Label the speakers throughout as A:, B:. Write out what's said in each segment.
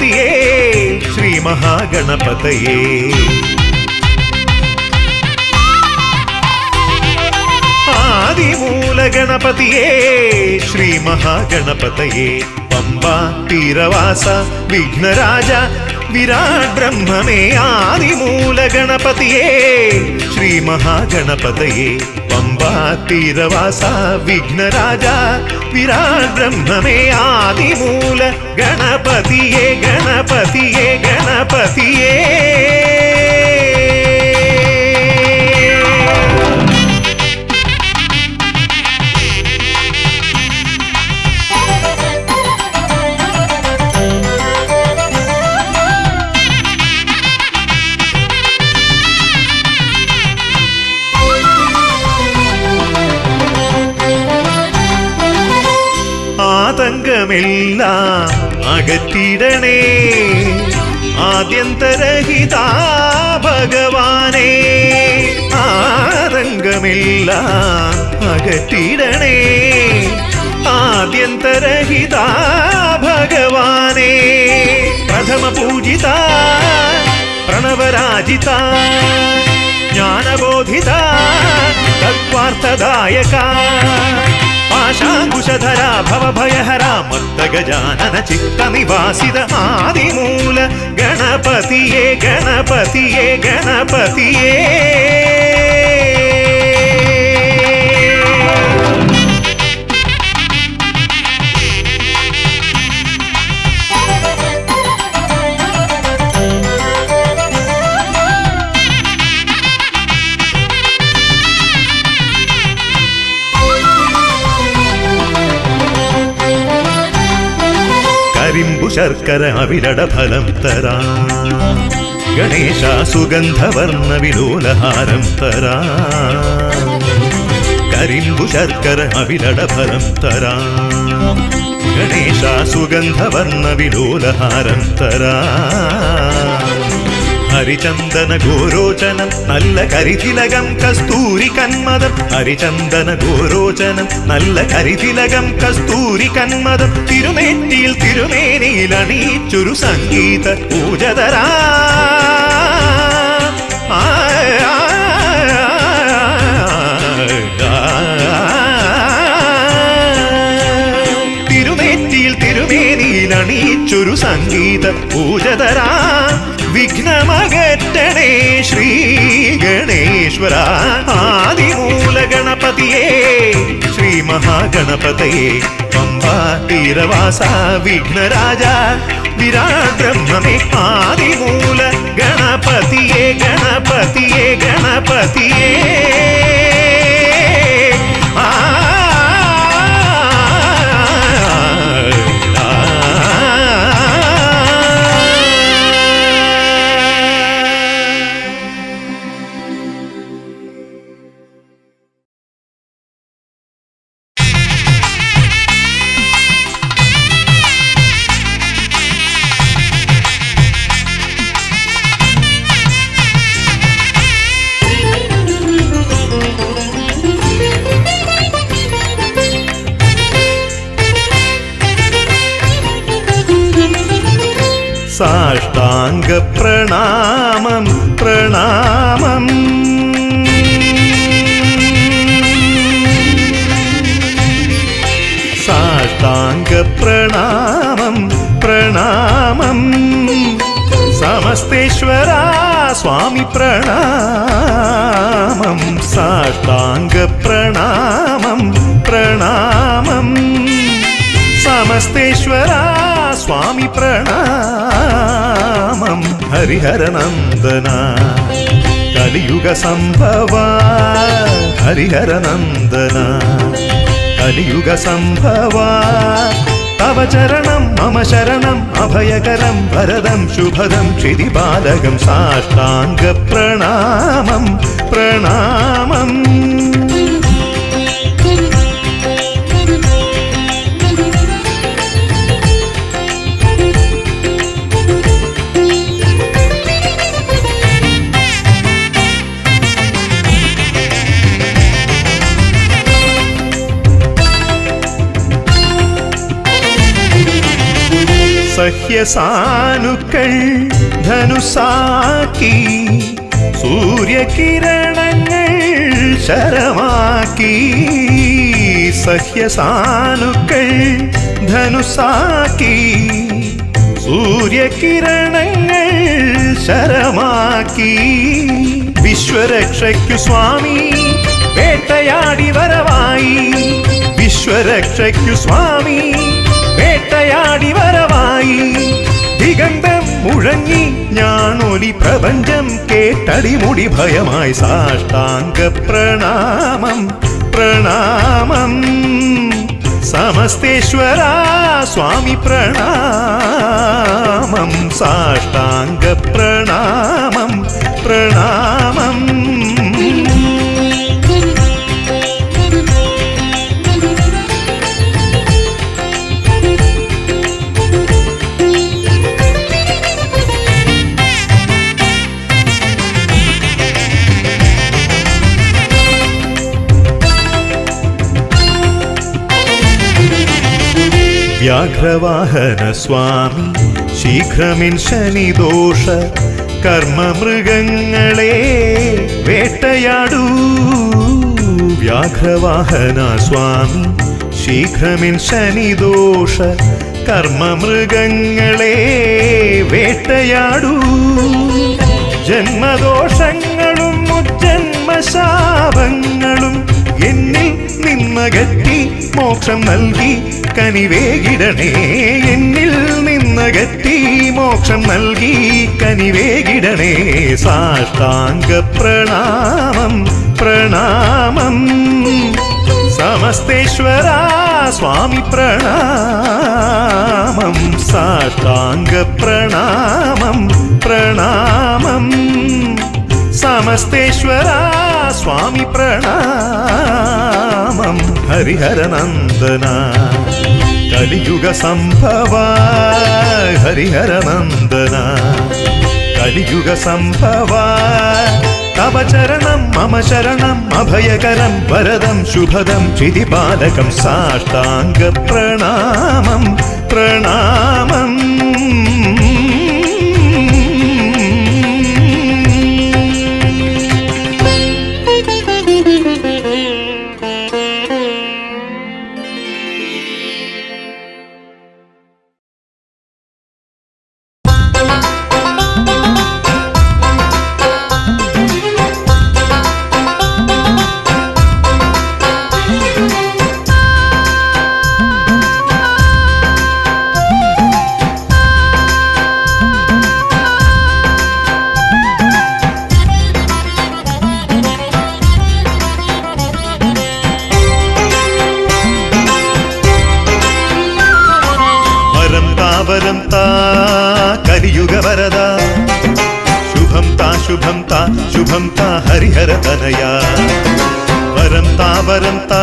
A: ഗണപതിയേ ശ്രീ മഹാഗണപതയേ. ആദിമൂല ഗണപതിയേ ശ്രീ മഹാഗണപതയേ. പമ്പാ തീരവാസ വിഘ്നരാജ വിരാട് ബ്രഹ്മമേ. ആദിമൂല ഗണപതിയേ ശ്രീ മഹാഗണപതയേ. പമ്പാ തീരവാസ വിഘ്നരാജ വിരാട് ബ്രഹ്മമേ. ആദിമൂല ഗണപതിയേ ഗണപതിയേ ഗണപതിയേ. ആതങ്കമെല്ലാം അകറ്റിടണേ ആദ്യന്തരഹിതാ ഭഗവാനേ. ആതങ്കമെല്ലാം അകറ്റിടണേ ആദ്യന്തരഹിതാ ഭഗവാനേ. പ്രഥമ പൂജിത പ്രണവരാജിത ജ്ഞാനബോധിത തത്വാർത്ഥദായക. പാശാങ്കുശധരാ ഭവഭയഹരാ മത്തഗജാനന ചിത്തനിവാസിത. ആദിമൂല ഗണപതിയേ ഗണപതിയേ ഗണപതിയേ. കരിമ്പു ശർക്കര അവിരട ഫലം തരാ ഗണേശ. സുഗന്ധവർണ്ണ വിലോലഹാരം തരാ. കരിമ്പു ശർക്കര അവിരട ഫലം തരാ ഗണേശ. സുഗന്ധവർണ്ണ വിലോലഹാരം തരാ. ഹരിചന്ദന ഗോരോചനം നല്ല കരിതിലകം കസ്തൂരി കന്മദം. ഹരിചന്ദന ഗോരോചനം നല്ല കരിതിലകം കസ്തൂരി കന്മദം. തിരുനെറ്റിയിൽ തിരുമേനിയിൽ അണിയിച്ചൊരു സംഗീത പൂജതരാ. തിരുനെറ്റിയിൽ തിരുമേനിയിൽ അണിയിച്ചൊരു സംഗീത പൂജതരാ. വിഘ്നമകറ്റണേ ശ്രീ ഗണേശ്വര. ആദിമൂല ഗണപതിയേ ശ്രീ മഹാഗണപതയേ. പമ്പാ തീരവാസ വിഘ്നരാജ വിരാട് ബ്രഹ്മമേ. ആദിമൂല ഗണപതിയേ ഗണപതിയേ ഗണപതിയേ. സാഷ്ടാംഗ പ്രണാമം പ്രണാമം. സാഷ്ടാംഗ പ്രണാമം പ്രണാമം. സമസ്തേശ്വര സ്വാമി പ്രണാമം. സാഷ്ടാംഗ പ്രണാമം പ്രണാമം. സമസ്തേശ്വര സ്വാമി പ്രണാമം. ഹരിഹരനന്ദന കലിയുഗ സംഭവ. ഹരിഹരനന്ദന കലിയുഗ സംഭവ. തവ ചരണം മമ ശരണം അഭയകരം വരദം ശുഭദം ക്ഷിതിപാലകം. സാഷ്ടാംഗ പ്രണാമം പ്രണാമം. സഹ്യസാനുക്കൾ ധനുസാക്കി സൂര്യകിരണങ്ങൾ ശരമാക്കി സഹ്യസാനുക്കൾ ധനുസാക്കി സൂര്യകിരണങ്ങൾ ശരമാക്കി വിശ്വരക്ഷയ്ക്കു സ്വാമി വേട്ടയാടി വരവായി വിശ്വരക്ഷയ്ക്കു സ്വാമി വേട്ടയാടി വരവായി ദിഗന്ധം മുഴങ്ങി ഞാനൊലി പ്രപഞ്ചം കേട്ടടിമുടി ഭയമായി സാഷ്ടാംഗ പ്രണാമം പ്രണാമം സമസ്തേശ്വര സ്വാമി പ്രണാമം സാഷ്ടാംഗ പ്രണാമം പ്രണാമം വ്യാഘ്രവാഹന സ്വാമി ശീഘ്രമിൻ ശനിദോഷ കർമ്മമൃഗങ്ങളെ വേട്ടയാടൂ വ്യാഘ്രവാഹന സ്വാമി ശീഘ്രമിൻ ശനിദോഷ കർമ്മമൃഗങ്ങളെ വേട്ടയാടൂ ജന്മദോഷങ്ങളും മുജ്ജന്മശാപങ്ങളും എന്നിൽ നിന്നകറ്റി മോക്ഷം നൽകി കനിവേകിടണേ എന്നിൽ നിന്നകറ്റി മോക്ഷം നൽകി കനിവേകിടണേ സാഷ്ടാംഗ പ്രണാമം പ്രണാമം സമസ്തേശ്വര സ്വാമി പ്രണാമം സാഷ്ടാംഗ പ്രണാമം പ്രണാമം സമസ്തേശ്വര സ്വാമി പ്രണാമം ഹരിഹരനന്ദന കലിയുഗ സംഭവ ഹരിഹരനന്ദന കലിയുഗ സംഭവ തവ ചരണം മമ ശരണം അഭയകരം വരദം ശുഭദം ചിതിപാലകം സാഷ്ടാംഗ പ്രണാമം പ്രണാമം വരം താ കലിയുഗ വരദ ശുഭം താ ശുഭം താ ശുഭം താ ഹരിഹര തനയ വരം താ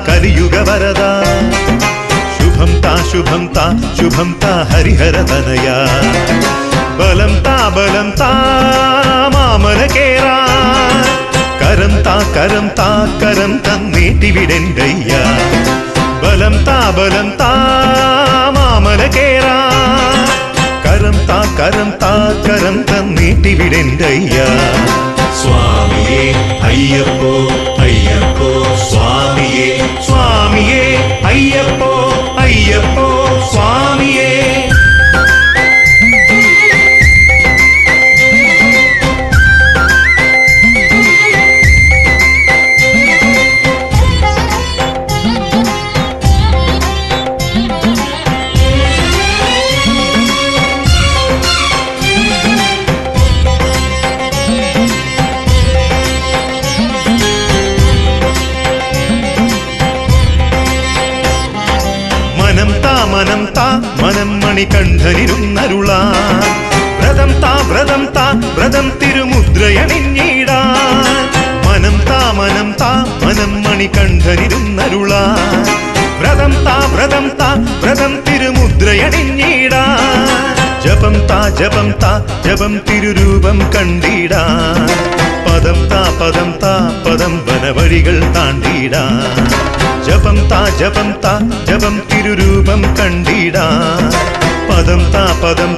A: കലിയുഗ വരദ ശുഭം താ ശുഭം താ ശുഭം താ ഹരിഹര തനയ ബലം താ മാമല കേറാ കരം താ കരം തന്നേറ്റിവിടെണ്ടയ്യ ബലം താ മാമല കേറാ കരം താ കരം തന്നേറ്റിവിടെണ്ടയ്യ സ്വാമിയേ അയ്യപ്പോ അയ്യപ്പോ സ്വാമിയേ സ്വാമിയേ അയ്യപ്പോ അയ്യപ്പോ സ്വാമിയേ മനം മണികണ്ഠനിരുന്നരുളാ വ്രതം താ വ്രതം തിരുമുദ്രയണിഞ്ഞിടാ മനം താ മനം മണികണ്ഠനിരുന്നരുളാ വ്രതം താ വ്രതം തിരുമുദ്രയണിഞ്ഞിടാ ജപം താ ജപം തിരുരൂപം കണ്ടിടാ പദം താ പദം വനവഴികൾ താണ്ടിടാ ജപം താ ജപം തിരുരൂപം കണ്ടിടാ പദം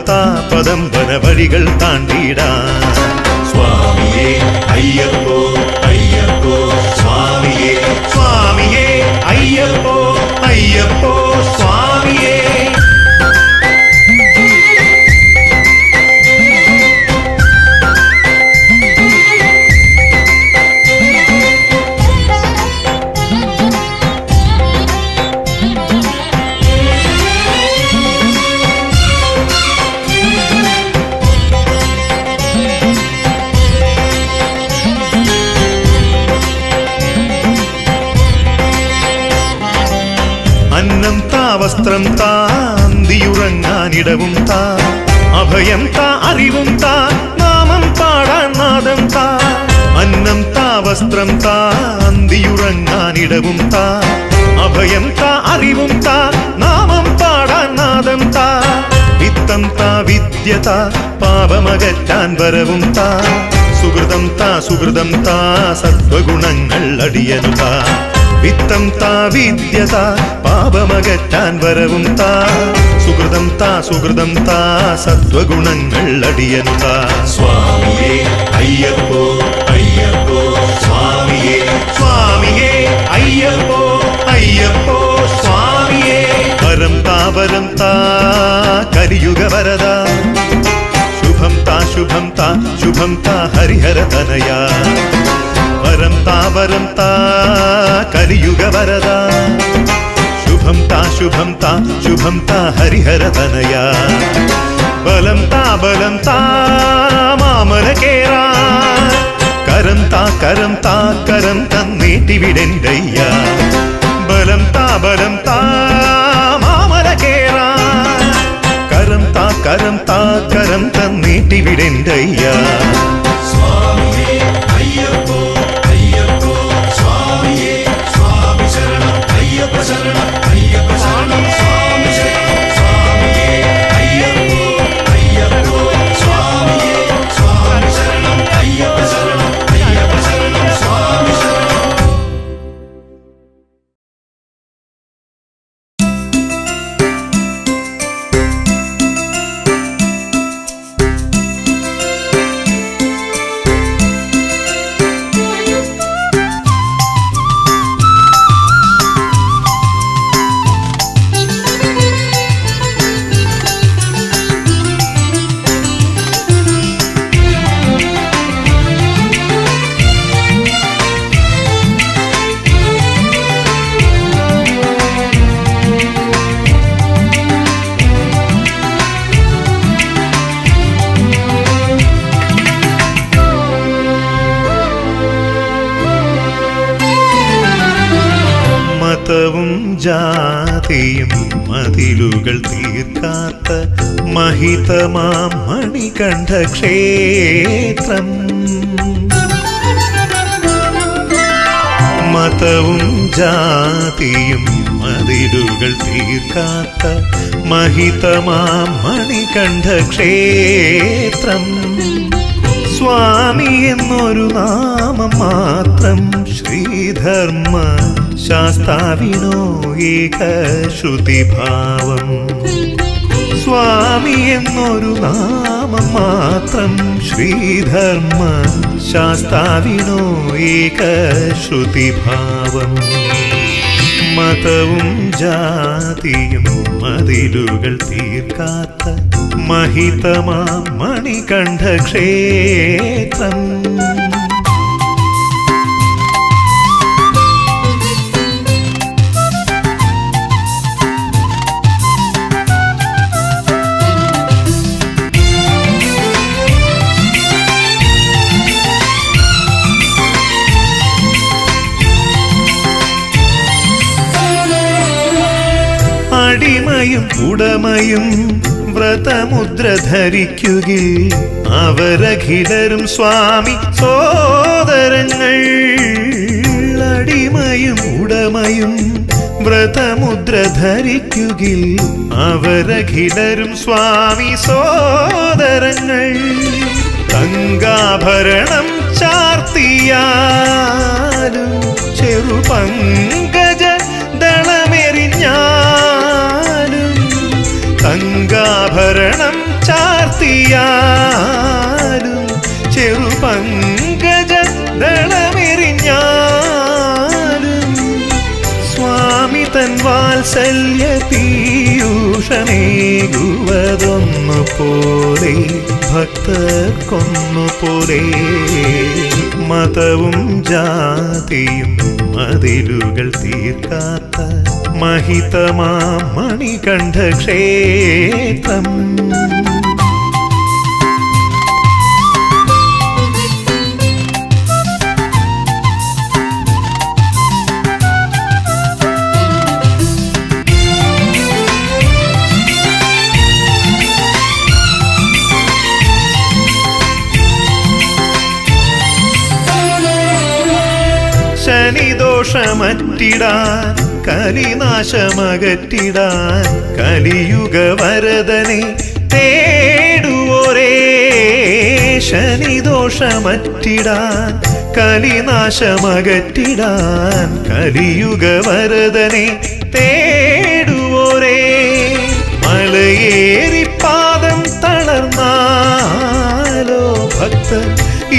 A: താ പദം വനവഴികൾ താണ്ടിടാൻ. സ്വാമിയേ അയ്യപ്പോ അയ്യപ്പോ സ്വാമിയേ സ്വാമിയേ അയ്യപ്പോ അയ്യപ്പോ സ്വാമിയേ. അന്നം താ വസ്ത്രം താ അന്തിയുറങ്ങാനിടവും താ അഭയം താ അറിവും താ നാമം പാടാൻ നാദം താ. അന്നം താ വസ്ത്രം താ അന്തിയുറങ്ങാനിടവും താ അഭയം താ അറിവും താ നാമം പാടാൻ നാദം താ. വിത്തം താ വിദ്യ താ പാപമകറ്റാൻ വരവും താ സുഹൃതം താ സത്വഗുണങ്ങൾ അടിയനു താ. വിത്തം താ വിദ്യ താ പാപമകറ്റാൻ വരവും താ സുഹൃതം താ സത്വഗുണങ്ങൾ അടിയനു താ. സ്വാമിയേ അയ്യപ്പോ അയ്യപ്പോ സ്വാമിയേ സ്വാമിയേ അയ്യപ്പോ അയ്യപ്പോ സ്വാമിയേ. വരം താ കരിയുഗ വരദ ശുഭം താ ഹരിഹര തനയാ. വരം താ കലിയുഗ വരദ ശുഭം താ ഹരിഹര തനയാ. ബലം താ മാമല കേറാ കരം കരം തന്നേറ്റിവിടെന്തയ്യ. ബലം താ മാമല കേറാ കരം കരം തന്നേറ്റിവിടെന്തയ്യ. മതവും ജാതിയും മതിലുകൾ തീർക്കാത്ത മഹിതമാം മണികണ്ഠ ക്ഷേത്രം. മതവും ജാതിയും മതിലുകൾ തീർക്കാത്ത മഹിതമാം മണികണ്ഠ ക്ഷേത്രം. സ്വാമി എന്നൊരു നാമം മാത്രം ശ്രീധർമ്മ ശാസ്താവിനോ ഏക ശ്രുതിഭാവം. സ്വാമി എന്നൊരു നാമം മാത്രം ശ്രീധർമ്മ ശാസ്താവിനോ ഏക ശ്രുതിഭാവം. മതവും ജാതിയും മതിലുകൾ തീർക്കാത്ത മഹിതമാം മണികണ്ഠ ക്ഷേത്രം. അടിമയും ഉടമയും വ്രതമുദ്ര ധരിക്കുകിൽ അവരഖിലരും സ്വാമി സോദരങ്ങൾ. അടിമയും ഉടമയും വ്രതമുദ്ര ധരിക്കുകിൽ അവരഖിലരും സ്വാമി സോദരങ്ങൾ. തങ്കാഭരണം ചാർത്തിയാലും ചെറുപങ്കജ ദളമെറിഞ്ഞാലും തങ്കാഭ ചൊരിയാലും ചെറുപങ്കജ ദളമെറിഞ്ഞാലും സ്വാമി തൻ വാത്സല്യ പീയൂഷമേകുവതൊന്നുപോലെ ഭക്തർക്കൊന്നുപോലെ മതവും ജാതിയും മതിലുകൾ തീർക്കാത്ത മഹിതമാ മണികണ്ഠ ക്ഷേത്രം. ശനിദോഷമറ്റിടാൻ കലിനാശമകറ്റിടാൻ കലിയുഗ വരദനെ തേടുവോരേ. ശനിദോഷമറ്റിടാൻ കലിനാശമകറ്റിടാൻ കലിയുഗ വരദനെ തേടുവോരേ. മലയേറി പാദം തളർന്നാലോ ഭക്തർ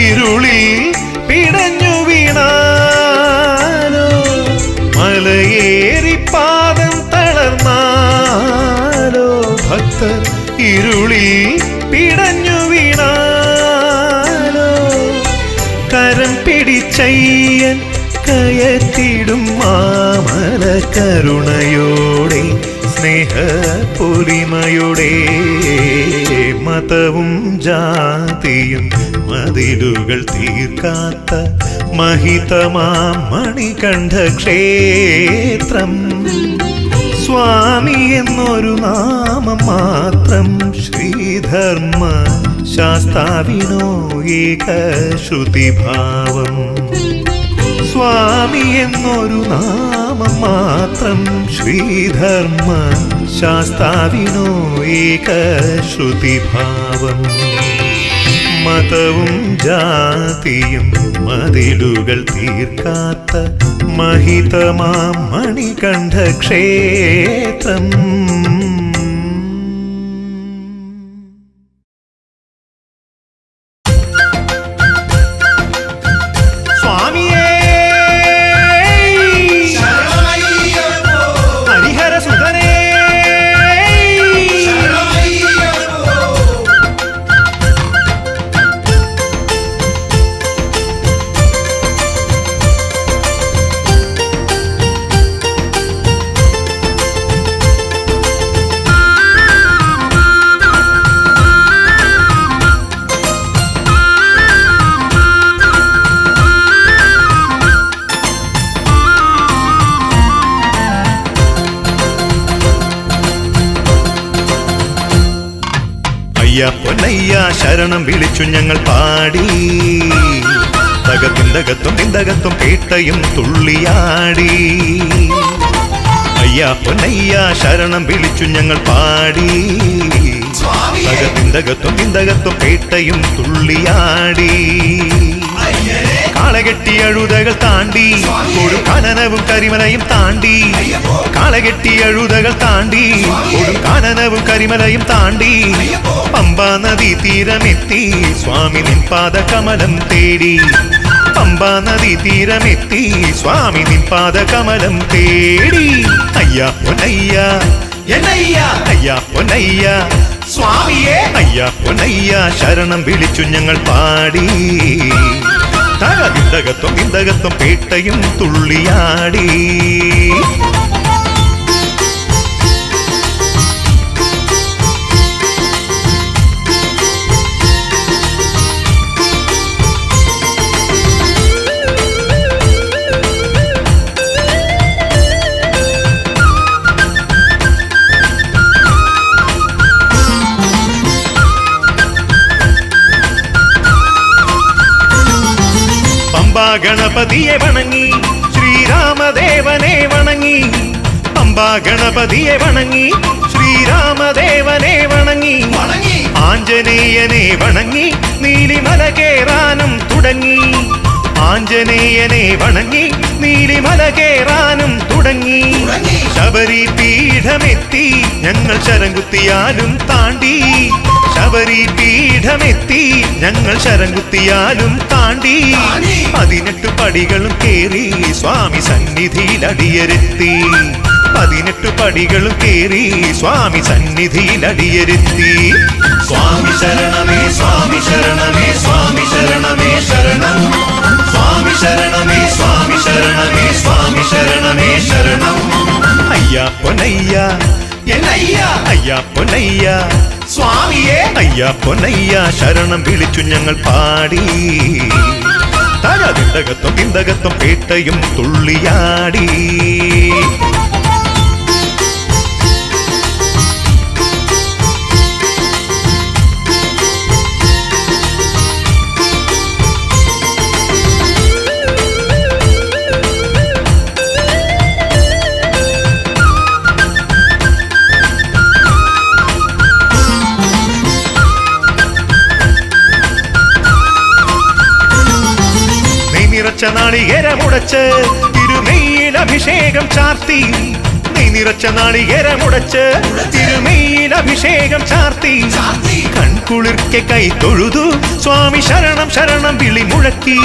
A: ഇരുളിൽ പിടഞ്ഞു വീണാലോ, മലയേറി പാദം തളർന്നാലോ ഭക്തർ ഇരുളിൽ പിടഞ്ഞു വീണാലോ, കരം പിടിച്ചയ്യൻ കയറ്റിടും മാമല കരുണയോടെ സ്നേഹപ്പൊലിമയോടെ. മതവും ജാതിയും മതിലുകൾ തീർക്കാത്ത മഹിതമാ മണികണ്ഠ ക്ഷേത്രം. സ്വാമി എന്നൊരു നാമം മാത്രം ശ്രീധർമ്മ ശാസ്താവിനോ ഏകശ്രുതിഭാവം. സ്വാമി എന്നൊരു നാമം മാത്രം ശ്രീധർമ്മ ശാസ്താവിനോ ഏകശ്രുതിഭാവം. മതവും ജാതിയും മതിലുകൾ തീർക്കാത്ത മഹിതമാ മണികണ്ഠ ക്ഷേത്രം. പൊന്നയ്യ ശരണം വിളിച്ചു ഞങ്ങൾ പാടി, തകത്തിന്തകത്തും തിന്തകത്തും പേട്ടയും തുള്ളിയാടി. അയ്യ പൊന്നയ്യ ശരണം വിളിച്ചു ഞങ്ങൾ പാടി, തകത്തിന്തകത്തും തിന്തകത്തും പേട്ടയും തുള്ളിയാടി. കാളകെട്ടി അഴുതകൾ താണ്ടി കൊടും കാനനവും കരിമലയും താണ്ടി, കാളകെട്ടി അഴുതകൾ താണ്ടി കൊടും കാനനവും കരിമലയും താണ്ടി പമ്പാ നദി തീരമെത്തി സ്വാമി നിൻ പാദകമലം തേടി. പമ്പാ നദി തീരമെത്തി സ്വാമി നിൻ പാദകമലം തേടി. അയ്യാ പൊന്നയ്യ എന്നയ്യ, അയ്യാ പൊന്നയ്യ സ്വാമിയേ, അയ്യാ പൊന്നയ്യ ശരണം വിളിച്ചു ഞങ്ങൾ പാടി, തകത്തിന്തകത്തും തിന്തകത്തും പേട്ടയും തുള്ളിയാടി. ഗണപതിയെ വണങ്ങി ശ്രീരാമദേവനെ വണങ്ങി, പമ്പാ ഗണപതിയെ വണങ്ങി ശ്രീരാമദേവനെ വണങ്ങി, ആഞ്ജനേയനെ വണങ്ങി നീലിമല കേറാനും തുടങ്ങി. ആഞ്ജനേയനെ വണങ്ങി നീലിമല കേറാനും തുടങ്ങി. ശബരി പീഠമെത്തി ഞങ്ങൾ ശരംകുത്തിയാലും താണ്ടി, ശബരി പീഠമെത്തി ഞങ്ങൾ ശരം കുത്തിയാലും താണ്ടി 18 പടികളും കേറി സ്വാമി സന്നിധിയിൽ അടിയരെത്തി 18 പടികളും കേറി സ്വാമി സന്നിധിയിൽ അടിയരെത്തി സ്വാമി ശരണമേ സ്വാമി ശരണമേ സ്വാമി ശരണമേ ശരണം സ്വാമി ശരണമേ സ്വാമി ശരണമേ സ്വാമി ശരണമേ ശരണം അയ്യാ പൊന്നയ്യ അയ്യാ പൊന്നയ്യ സ്വാമിയേ അയ്യാ പൊന്നയ്യ ശരണം വിളിച്ചു ഞങ്ങൾ പാടി തകതിണ്ടകത്തും തിന്തകത്തും പേട്ടയും തുള്ളിയാടി നാളികേരമുടച്ച് തിരുമേയിൽ അഭിഷേകം ചാർത്തി നിറച്ച നാളികേരമുടച്ച് തിരുമേയിൽ അഭിഷേകം ചാർത്തി കൺകുളിർക്കെ കൈ തൊഴുതു സ്വാമി ശരണം ശരണം വിളി മുഴക്കി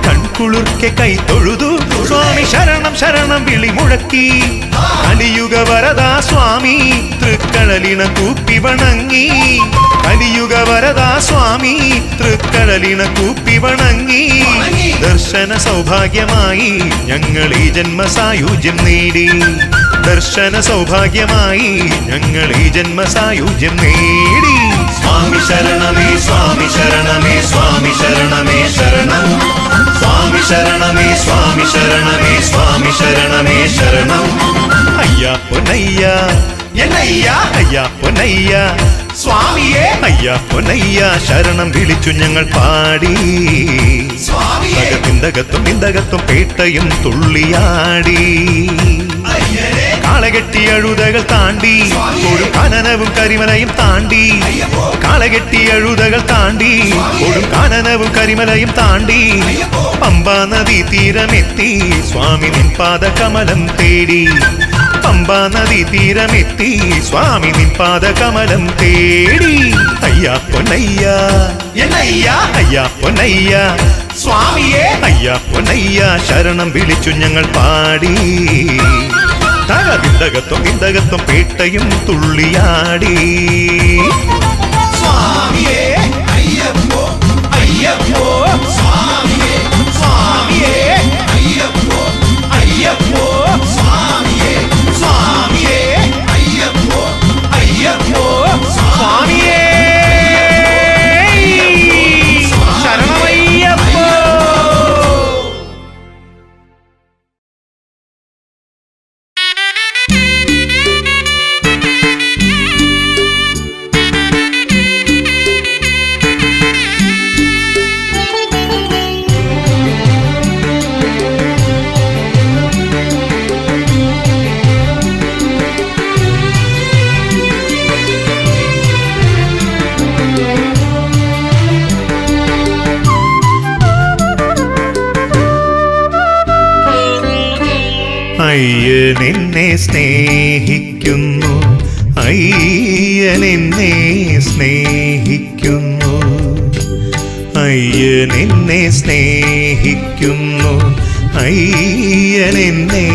A: കൺകുളിർക്കെ കൈ തൊഴുതു സ്വാമി ശരണം ശരണം വിളി മുഴക്കി കലിയുഗ വരദാ സ്വാമി തൃക്കടലിണ കൂപ്പി വണങ്ങി കലിയുഗ വരദാ സ്വാമി തൃക്കടലിണ കൂപ്പി വണങ്ങി ദർശന സൗഭാഗ്യമായി ഞങ്ങൾ ഈ ജന്മസായുജ്യം നേടി ദർശന സൗഭാഗ്യമായി ഞങ്ങൾ ഈ ജന്മസായുജ്യം നേടി സ്വാമി ശരണമേ സ്വാമി ശരണമേ സ്വാമി ശരണമേ ശരണം സ്വാമി ശരണമേ സ്വാമി ശരണമേ സ്വാമി ശരണമേ ശരണം അയ്യാ പൊന്നയ്യ അയ്യാ പൊന്നയ്യ സ്വാമിയേ അയ്യാ പൊന്നയ്യ ശരണം വിളിച്ചു ഞങ്ങൾ പാടി തകത്തിന്തകത്തും ഇന്ദകത്തും പേട്ടയും തുള്ളിയാടി കാളകെട്ടി അഴുതകൾ താണ്ടി കൊടും കാനനവും കരിമലയും താണ്ടി കാളകെട്ടി അഴുതകൾ താണ്ടി കൊടും കാനനവും കരിമലയും താണ്ടി പമ്പാ നദി തീരമെത്തി സ്വാമി നിൻ പാദകമലം തേടി പമ്പാ നദി തീരമെത്തി സ്വാമി നിൻ പാദകമലം തേടി അയ്യാ പൊന്നയ്യ അയ്യാ പൊന്നയ്യ സ്വാമിയേ അയ്യാ പൊന്നയ്യ ശരണം വിളിച്ചു ഞങ്ങൾ പാടി തകതിന്തകത്തും ഇന്ദകത്തും പേട്ടയും തുള്ളിയാടി സ്വാമിയേ അയ്യപ്പോ അയ്യപ്പോ സ്വാമിയേ സ്വാമിയേ അയ്യപ്പോ അയ്യപ്പോ സ്വാമിയേ സ്വാമിയേ അയ്യപ്പോ അയ്യപ്പോ സ്വാമിയേ ശരണമയ്യപ്പോ അയ്യനെന്നെ സ്നേഹിക്കുന്നു അയ്യനെന്നെ സ്നേഹിക്കുന്നു അയ്യനെന്നെ സ്നേഹിക്കുന്നു അയ്യനെന്നെ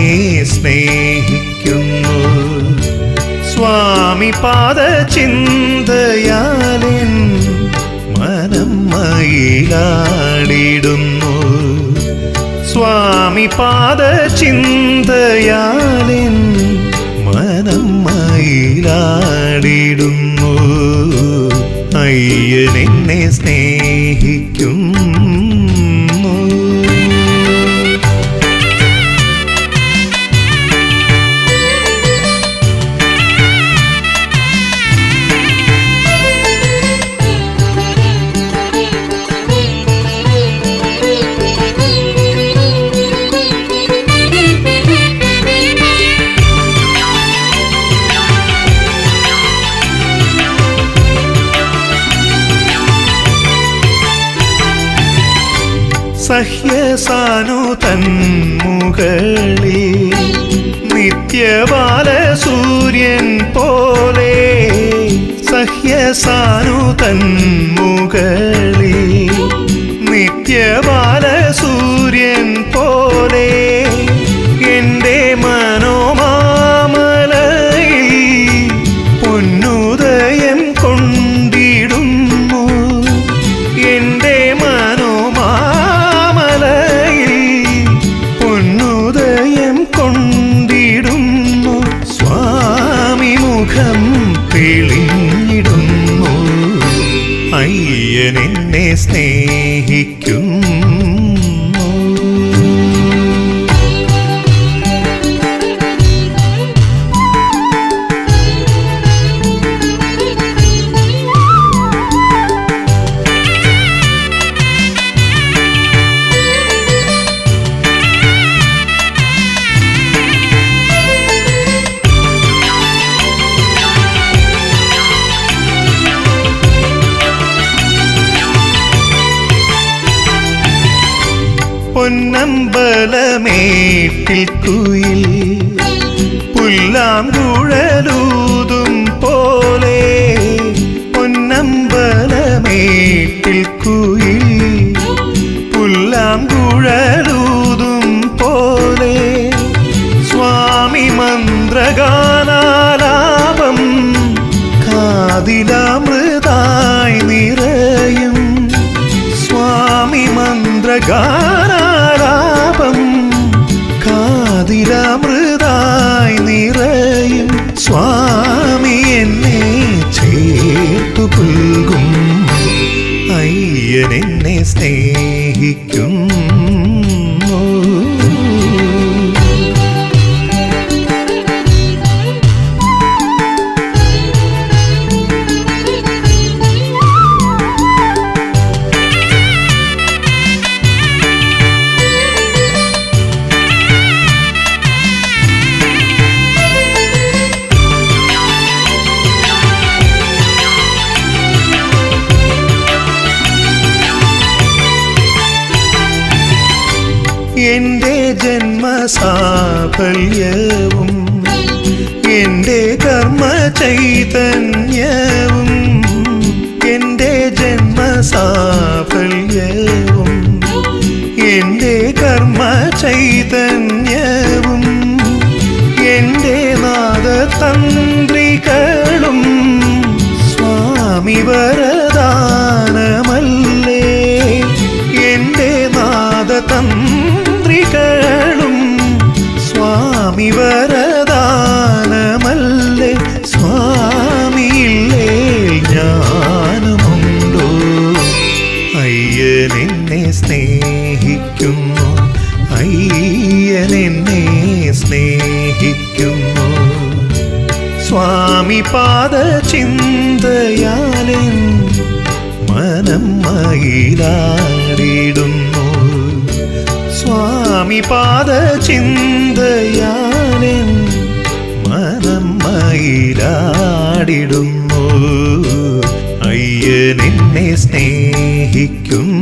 A: സ്നേഹിക്കുന്നു സ്വാമി പാദ ചിന്തയാലെൻ മനം മയിലാടിടുന്നു സ്വാമി പാദ ചിന്തയാലെൻ മനം മയിലാടിടുന്നു അയ്യനെന്നെ സ്നേഹിക്കുന്നു സഹ്യസാനു തന്മുകളിൽ നിത്യബാല സൂര്യൻ പോലെ മഹ്യസാനു തന്മുകളിൽ നിത്യബാലസൂര്യൻ പോലെ എൻ്റെ മനോമാമലയിൽ പൊന്നുദയം കൊണ്ടിടുന്നു. എൻ്റെ മനോമാമലയിൽ പൊന്നുദയം കൊണ്ടിടുന്നു. സ്വാമി മുഖം തെളിഞ്ഞിടുന്നു. അയ്യൻ എന്നെ സ്നേഹിക്കുന്നു. പൊന്നമ്പലമേട്ടിൽ കുയിൽ പുല്ലാങ്കുഴലൂതും പോലെ പൊന്നമ്പലമേട്ടിൽ കുയിൽ പുല്ലാങ്കുഴലൂതും പോലെ സ്വാമി മന്ത്രഗാനാലാപം കാതിലാമൃതായി നിറയും. സ്വാമി മന്ത്രഗാനാലാപം കാതിലാമൃതായി നിറയും. സ്വാമി എന്നെ ചേർത്തു പുൽകും. അയ്യൻ എന്നെ സ്നേഹിക്കുന്നു. എൻ്റെ ജന്മസാഫല്യവും എൻ്റെ കർമ്മചൈതന്യവും എൻ്റെ ജന്മസാഫല്യവും എൻ്റെ കർമ്മചൈതന്യവും എൻ്റെ നാദതന്ത്രികളും സ്വാമി വരദാനമല്ലേ. എൻ്റെ നാദതന്ത്രികളും സ്വാമി വരദാനമല്ലേ. സ്വാമിയില്ലേ ജ്ഞാനമുണ്ടോ. അയ്യൻ എന്നെ സ്നേഹിക്കുന്നു. അയ്യൻ എന്നെ സ്നേഹിക്കുന്നു. സ്വാമി പാദചിന്തയാലെൻ മനം മയിലാടിടുന്നു. സ്വാമി പാദചിന്തയാലെൻ മനം മയിലാടിടുന്നു. അയ്യൻ എന്നെ സ്നേഹിക്കുന്നു.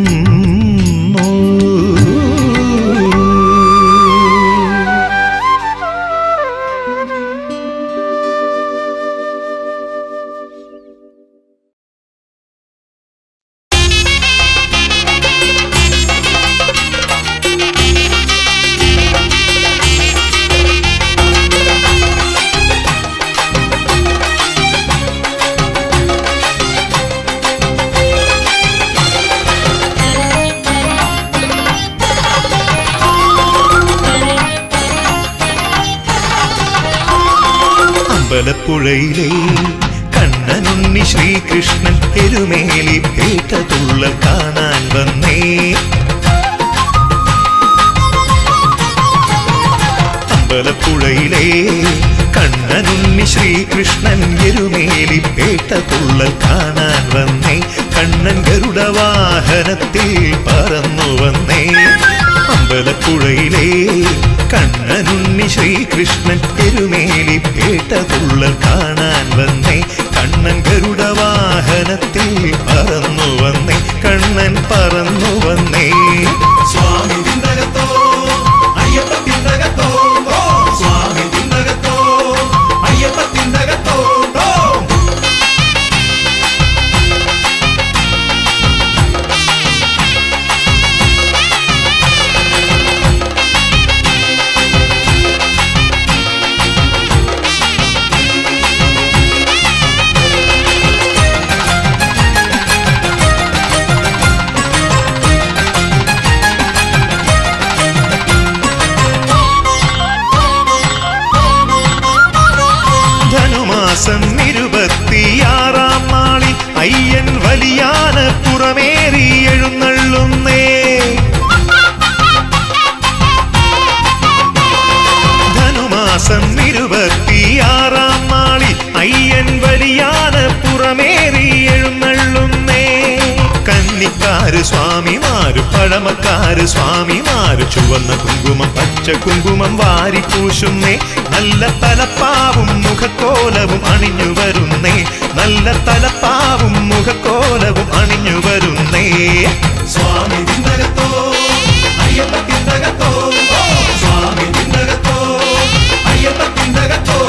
A: അമ്പലപ്പുഴയിലെ കണ്ണനുണ്ണി ശ്രീകൃഷ്ണൻ എരുമേലി പേട്ടതുള്ളൽ കാണാൻ വന്നേ. അമ്പലപ്പുഴയിലെ കണ്ണനുണ്ണി ശ്രീകൃഷ്ണൻ എരുമേലി പേട്ടതുള്ളൽ കാണാൻ വന്നേ. കണ്ണൻ ഗരുഡവാഹനത്തിൽ പറന്നു വന്നേ. അമ്പലപ്പുഴയിലെ കണ്ണനുണ്ണി ശ്രീകൃഷ്ണൻ എരുമേലി പേട്ടതുള്ളൽ കാണാൻ വന്നേ. കണ്ണൻ ഗരുഡവാഹനത്തിൽ പറന്നു വന്നേ. കണ്ണൻ പറന്നു വന്നേ. സ്വാമി തിണ്ടകത്തോ അയ്യപ്പ തിണ്ടകത്തോ. സ്വാമി തിണ്ടകത്തോ അയ്യപ്പ തിണ്ടകത്തോ. ധനുമാസം 26-ാം നാളിൽ അയ്യൻ വലിയാന പുറമേറി എഴുന്നള്ളുന്നേ. ധനുമാസം 26-ാം നാളിൽ അയ്യൻ വലിയാന പുറമേറി എഴുന്നള്ളുന്നേ. കന്നിക്കാര് സ്വാമിമാര് പഴമക്കാര് സ്വാമിമാര് ചുവന്ന കുങ്കുമം പച്ച കുങ്കുമം വാരിപ്പൂശുന്നേ. നല്ല തലപ്പാവും മുഖക്കോലവും അണിഞ്ഞു വരുന്നേ. നല്ല തലപ്പാവും മുഖക്കോലവും അണിഞ്ഞു വരുന്നേ. സ്വാമി തിണ്ടകത്തോ അയ്യപ്പ തിണ്ടകത്തോ, സ്വാമി തിണ്ടകത്തോ അയ്യപ്പ തിണ്ടകത്തോ.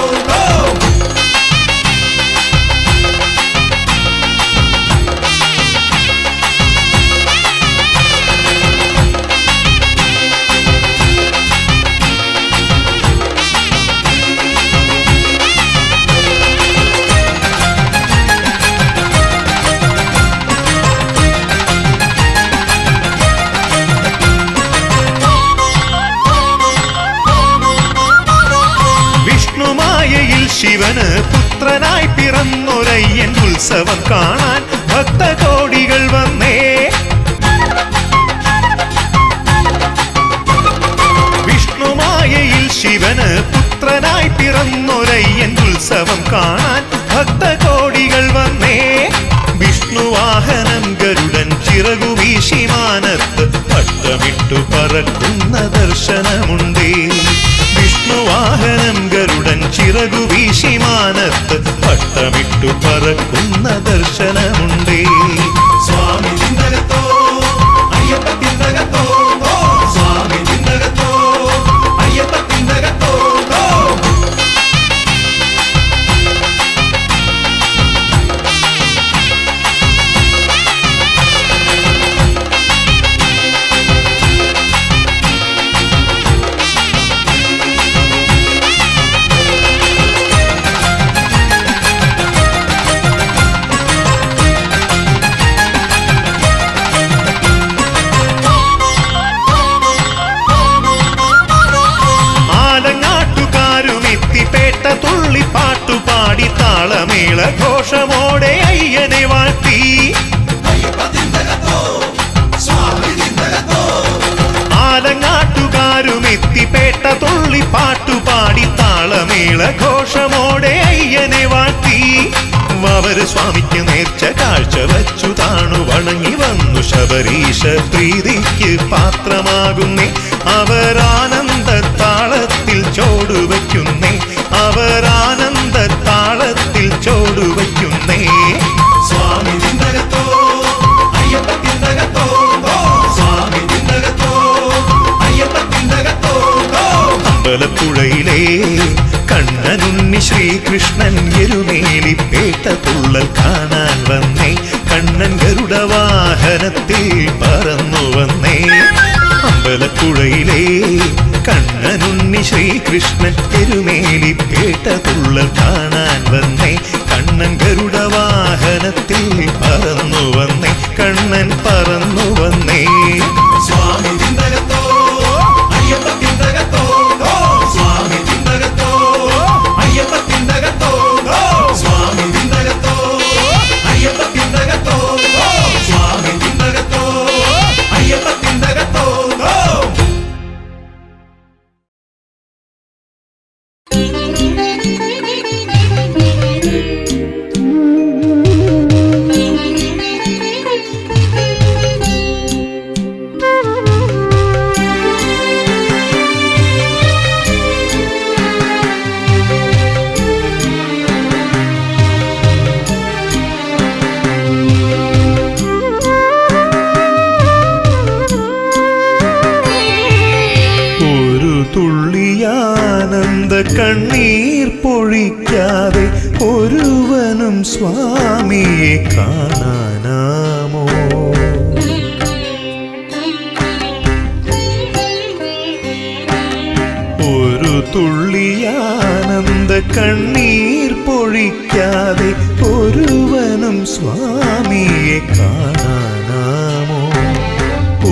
A: ശിവന് പുത്രനായി പിറന്നൊരയ്യൻ ഉത്സവം കാണാൻ ഭക്തകോടികൾ വന്നേ. വിഷ്ണുമായയിൽ ശിവന് പുത്രനായി പിറന്നൊരയ്യൻ ഉത്സവം കാണാൻ ഭക്തകോടികൾ വന്നേ. വിഷ്ണുവാഹനം ഗരുഡൻ ചിറകു വീശി മാനത്ത് പട്ടമിട്ടു പറക്കുന്ന ദർശനമുണ്ടേ. വിഷ്ണുവാഹനം ഗരുഡൻ ചിറകു വീശി മാനത്ത് പട്ടമിട്ടു പറക്കുന്ന ദർശനമുണ്ടേ. സ്വാമി തിണ്ടകത്തോ അയ്യപ്പ തിണ്ടകത്തോ, സ്വാമി തിണ്ടകത്തോ അയ്യപ്പ തിണ്ടകത്തോ. തുള്ളിപ്പാട്ടുപാടി താളമേള ഘോഷമോടെ അയ്യനെ വാഴ്ത്തി. ആലങ്ങാട്ടുകാരും എത്തിപ്പേട്ട തുള്ളിപ്പാട്ടുപാടി താളമേള ഘോഷമോടെ അയ്യനെ വാഴ്ത്തി. അവര് സ്വാമിക്ക് നേർച്ച കാഴ്ച വച്ചു താണു വണങ്ങി വന്നു ശബരീശ പ്രീതിക്ക് പാത്രമാകുന്നേ. അവരാനന്ദ താളത്തിൽ ചോടുവയ്ക്കുന്നേ. അവരാനന്ദ താളത്തിൽ ചോടുവയ്ക്കുന്നേ. സ്വാമി തിണ്ടകത്തോ അയ്യപ്പ തിണ്ടകത്തോ, സ്വാമി തിണ്ടകത്തോ അയ്യപ്പ തിണ്ടകത്തോ. അമ്പലപ്പുഴയിലെ കണ്ണനുണ്ണി ശ്രീകൃഷ്ണൻ എരുമേലിപ്പേട്ട തുള്ളൽ കാണാൻ വന്നേ. കണ്ണൻ ഗരുഡവാഹനത്തിൽ പറന്നു വന്നേ. അമ്പലപ്പുഴയിലെ കണ്ണനുണ്ണി ശ്രീകൃഷ്ണൻ എരുമേലിപ്പേട്ട തുള്ളൽ കാണാൻ വന്നേ. കണ്ണൻ ഗരുഡവാഹനത്തിൽ പറന്നു വന്നേ. കണ്ണൻ പറന്നു വന്നേ. സ്വാമി തിണ്ടകത്തോ അയ്യപ്പ തിണ്ടകത്തോ, സ്വാമി തിണ്ടകത്തോ അയ്യപ്പ തിണ്ടകത്തോ, സ്വാമി തിണ്ടകത്തോ അയ്യപ്പ തിണ്ടകത്തോ, സ്വാമി തിണ്ടകത്തോ അയ്യപ്പ തിണ്ടകത്തോ. തുള്ളിയാനന്ദ കണ്ണീർ പൊഴിക്കാതെ ഒരുവനും സ്വാമിയെ കാണാനാമോ. ഒരു തുള്ളിയാനന്ദ കണ്ണീർ പൊഴിക്കാതെ ഒരുവനും സ്വാമിയെ കാണാനാമോ.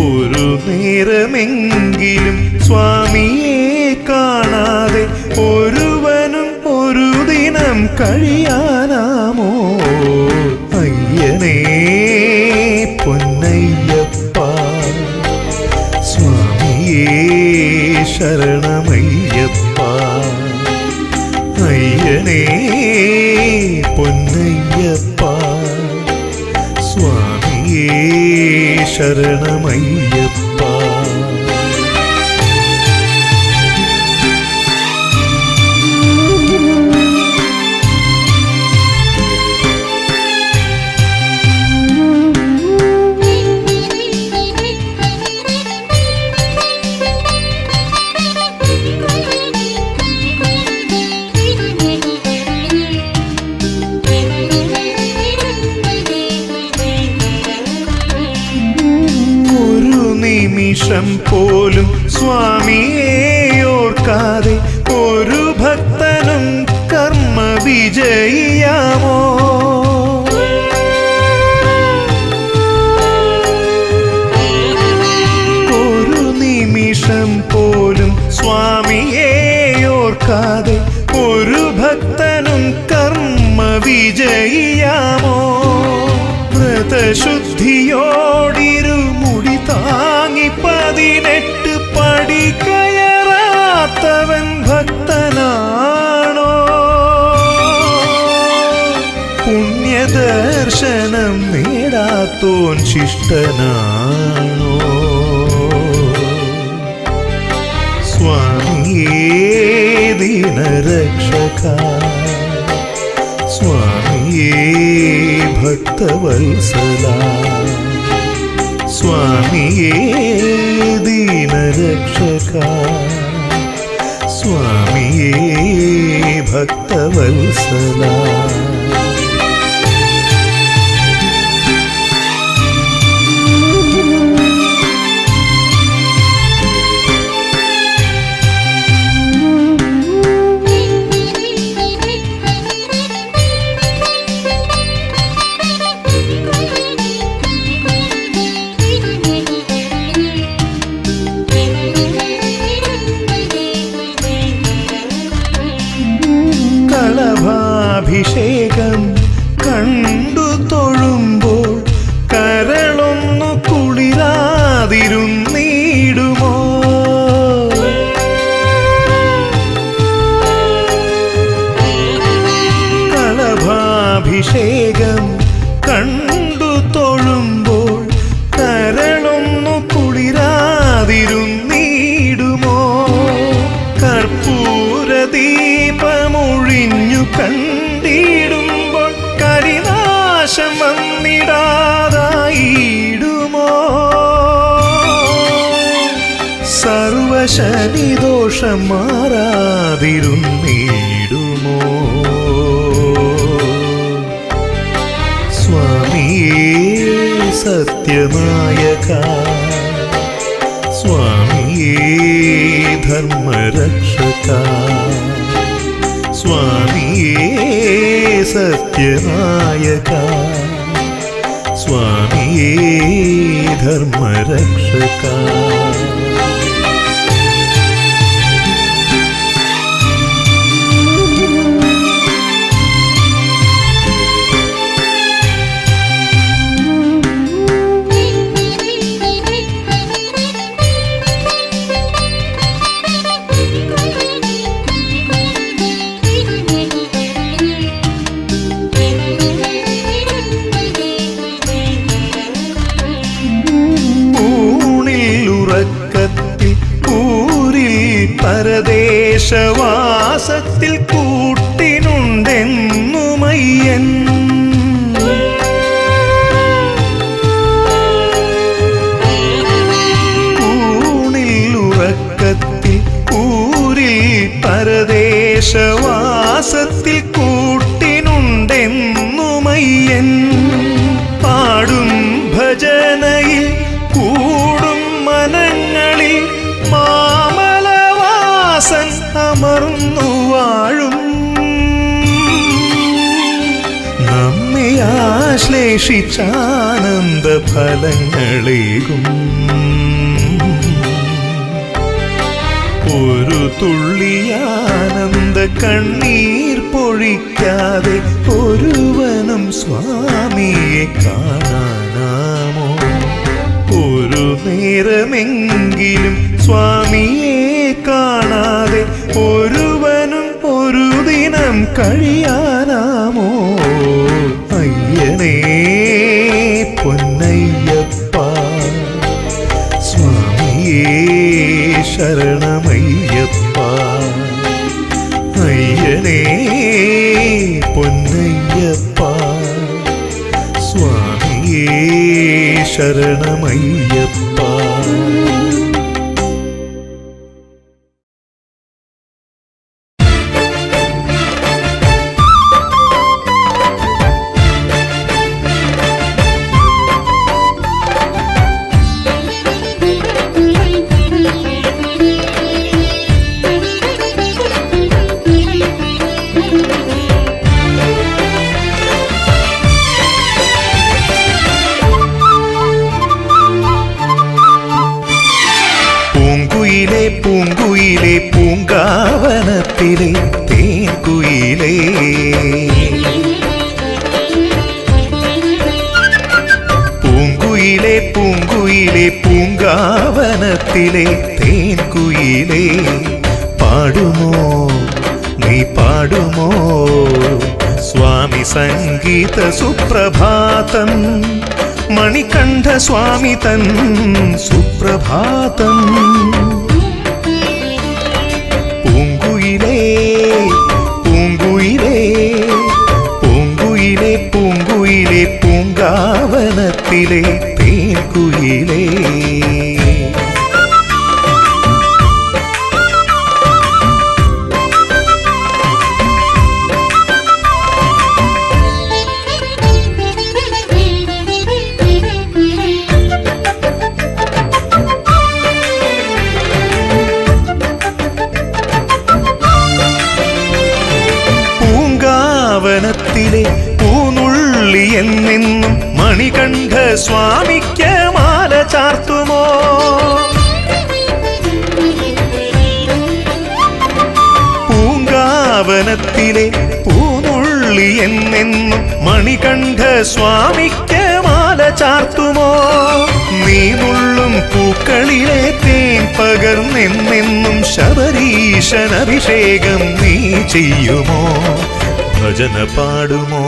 A: ഒരു നേരമെങ്കിലും സ്വാമിയെ കാണാതെ ഒരുവനും ഒരു ദിനം കഴിയാനാമോ അയ്യനേ പൊന്നയ്യപ്പ സ്വാമിയേ ശരണമയ്യപ്പ അയ്യനേ പൊന്നയ്യപ്പ സ്വാമിയേ ശരണമയ്യപ്പ നിമിഷം പോലും സ്വാമിയെ ഓർക്കാതെ ഒരു ഭക്തനും കർമ്മ വിജയിയാമോ ഒരു നിമിഷം പോലും സ്വാമിയെ ഓർക്കാതെ ഒരു ഭക്തനും കർമ്മ വിജയിയാമോ വ്രതശുദ്ധിയോടിരുമുടി താങ്ങി 18 പടി കയറാത്തവൻ ഭക്തനാണോ പുണ്യദർശനം നേടാത്തോൻ ശിഷ്ടനാണോ സ്വാമിയേ ദീനരക്ഷക സ്വാമിയേ ഭക്തവത്സല സ്വാമിയേ ദീനരക്ഷക സ്വാമിയേ ഭക്തവത്സല കളഭാഭിഷേകം കണ്ടു തൊഴുമ്പോൾ കരളൊന്നു കുളിരാതിരുന്നിടുമോ കളഭാഭിഷേകം കണ്ടു തൊഴുമ്പോൾ കരളൊന്നു കുളിരാതിരുന്നിടുമോ കർപ്പൂരദീപമൊഴിഞ്ഞു കണ്ടിടുമ്പോൾ കരിനാശം വന്നിടാതായിടുമോ സർവശനിദോഷം മാറാതിരുന്നിടുമോ സ്വാമിയേ സത്യനായക സ്വാമിയേ ധർമ്മരക്ഷക സ്വാമിയേ സത്യനായക സ്വാമിയേ ധർമ്മരക്ഷക പരദേശവാസത്തിൽ കൂട്ടിനുണ്ടെന്നുമയ്യൻ ഊണിൽ ഉറക്കത്തിൽ ഊരിൽ പരദേശവാസത്തിൽ കൂട്ടിനുണ്ടെന്നുമയ്യൻ പാടും ഭജനയിൽ കൂടും മനങ്ങളിൽ അമർന്നു വാഴും നമ്മെ ആശ്ലേഷിച്ചാനന്ദ ഫലങ്ങളേകും ഒരു തുള്ളിയാനന്ദ കണ്ണീർ പൊഴി കുളിക്കാതെ ഒരുവനും സ്വാമിയെ കാണാനാമോ? ഒരു നേരമെങ്കിലും സ്വാമിയെ കാണാതെ ഒരുവനും ഒരു ദിനം കഴിയാനാമോ? അയ്യനേ പൊന്നയ്യപ്പ, സ്വാമിയേ ശരണമയ്യപ്പ. അയ്യനേ പൊന്നയ്യപ്പ, സ്വാമിയേ ശരണമയ്യപ്പ. പൂങ്കുയിലേ പൂങ്കാവനത്തിലെ തേൻകുയിലേ, പൂങ്കുയിലേ പൂങ്കാവനത്തിലെ തേൻകുയിലേ, പാടുമോ നീ പാടുമോ സ്വാമി സംഗീത സുപ്രഭാതം? മണികണ്ഠ സ്വാമി തൻ സുപ്രഭാതം. പൂങ്കുയിലേ പൂങ്കാവനത്തിലെ തേൻകുയിലേ. പൂങ്കാവനത്തിലെ പൂനുള്ളി എന്നെന്നും മണികണ്ഠ സ്വാമിക്ക് മാല ചാർത്തുമോ? പൂങ്കാവനത്തിലെ പൂനുള്ളി എന്നെന്നും മണികണ്ഠ സ്വാമിക്ക് മാല ചാർത്തുമോ? നീ നുള്ളും പൂക്കളിലെ തേൻ പകർന്നെന്നെന്നും ശബരീശൻ അഭിഷേകം നീ ചെയ്യുമോ? ഭജന പാടുമോ?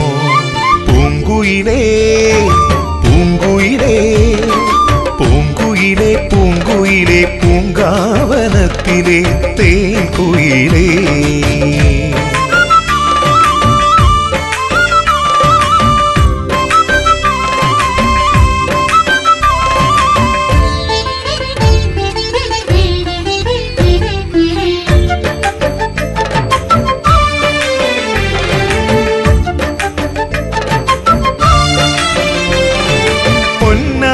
A: പൂങ്കുയിലേ പൂങ്കാവനത്തിലെ തേൻകുയിലേ.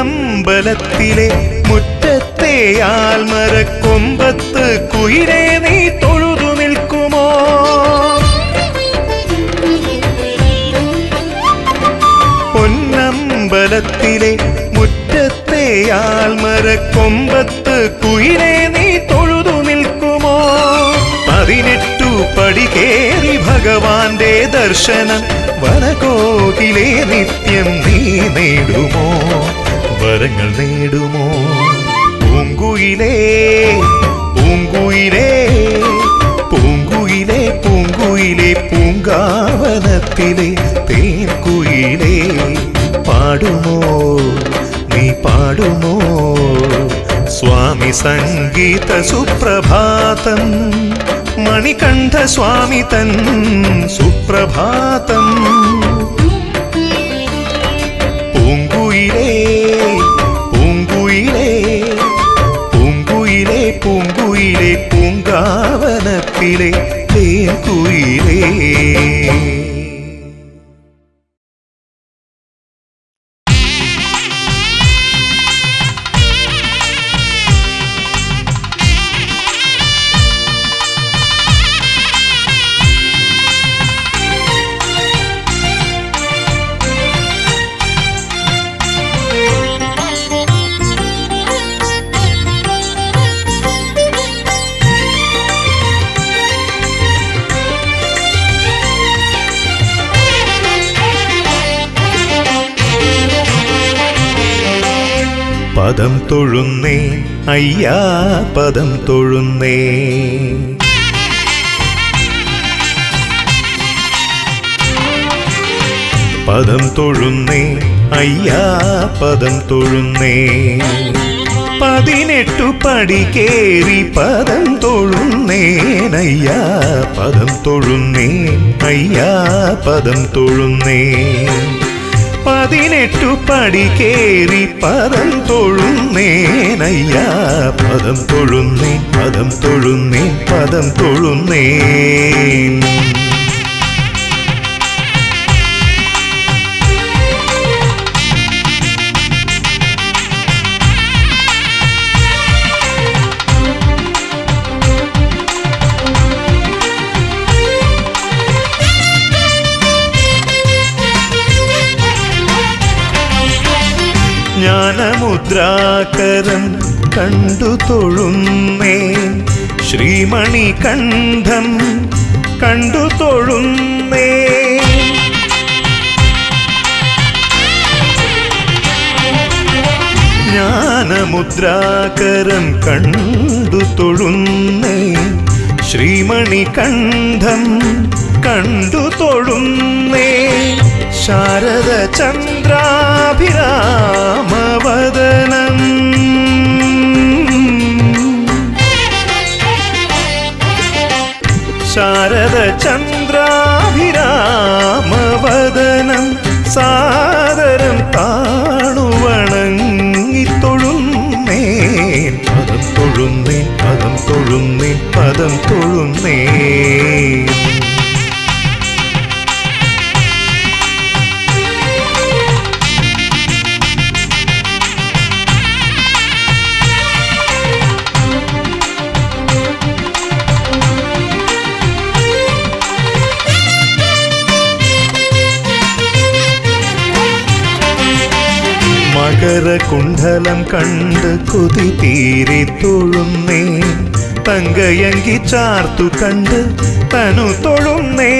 A: അമ്പലത്തിലെ മുറ്റത്തെ ആൽമരക്കൊമ്പത്ത് കുയിലേ നീ തൊഴുതു നിൽക്കുമോ? പൊന്നമ്പലത്തിലെ മുറ്റത്തെ ആൽമരക്കൊമ്പത്ത് കുയിലേ നീ തൊഴുതു നിൽക്കുമോ? 18 പടി കേറി ഭഗവാന്റെ ദർശനം വനകോകിലേ നിത്യം നീ നേടുമോ? വരങ്ങൾ നേടുമോ? പൂങ്കുയിലേ പൂങ്കാവനത്തിലെ തേൻകുയിലേ, പാടുമോ നീ പാടുമോ സ്വാമി സംഗീത സുപ്രഭാതം? മണികണ്ഠ സ്വാമി തൻ സുപ്രഭാതം. പൂങ്കുയിലേ പൂങ്കാവനത്തിലെ തേൻകുയിലേ. പദം തൊഴുന്നേ അയ്യാ പദം തൊഴുന്നേ. പദം തൊഴുന്നേ അയ്യാ പദം തൊഴുന്നേ. 18 പടി കേറി പദം തൊഴുന്നേനയ്യാ പദം തൊഴുന്നേ അയ്യാ പദം തൊഴുന്നേ. 18 പടി കേറി പദം തൊഴുന്നേനയ്യാ പദം തൊഴുന്നേ പദം തൊഴുന്നേ പദം തൊഴുന്നേ. ജ്ഞാനമുദ്രാകരം കണ്ടു തൊഴുന്നേ ശ്രീമണികണ്ഠം കണ്ടു തൊഴുന്നേ. ജ്ഞാനമുദ്രാകരം കണ്ടു തൊഴുന്നേ ശ്രീമണികണ്ഠം കണ്ടു തൊഴുന്നേ. ശാരദ ചന്ദ്രാഭിരാമവദനം ശാരദ ചന്ദ്രാഭിരാമവദനം സാദരം താണുവണങ്ങി തൊഴുന്നേ. പദം തൊഴുന്നേ പദം തൊഴുന്നേ പദം തൊഴുന്നേ. മകരകുണ്ഡലം കണ്ട് കൊതി തീരെ തൊഴുന്നേ. തങ്കയങ്കി ചാർത്തു കണ്ട് തനു തൊഴുന്നേ.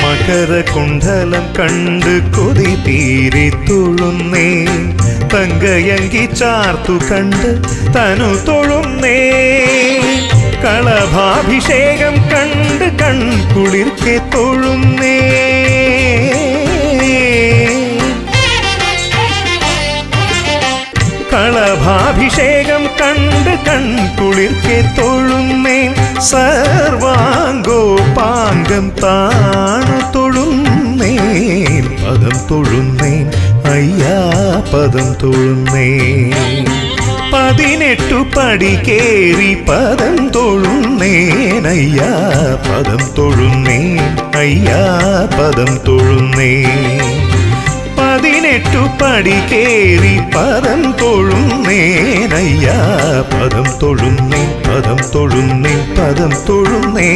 A: മകരകുണ്ഡലം കണ്ട് കൊതി തീരെ തൊഴുന്നേ. തങ്കയങ്കി ചാർത്തു കണ്ട് തനു തൊഴുന്നേ. കളഭാഭിഷേകം കണ്ട് കൺകുളിർക്കെ തൊഴുന്നേ. കളഭാഭിഷേകം കണ്ട് കൺകുളിർക്കെ തൊഴുന്നേ. സർവാംഗോപാംഗം താണു തൊഴുന്നേ. പദം തൊഴുന്നേ അയ്യാ പദം തൊഴുന്നേ. 18 പടി കേറി പദം തൊഴുന്നേനയ്യാ പദം തൊഴുന്നേ അയ്യാ പദം തൊഴുന്നേ. 18 പടി കേറി പദം തൊഴുന്നേനയ്യാ പദം തൊഴുന്നേ പദം തൊഴുന്നേ പദം തൊഴുന്നേ.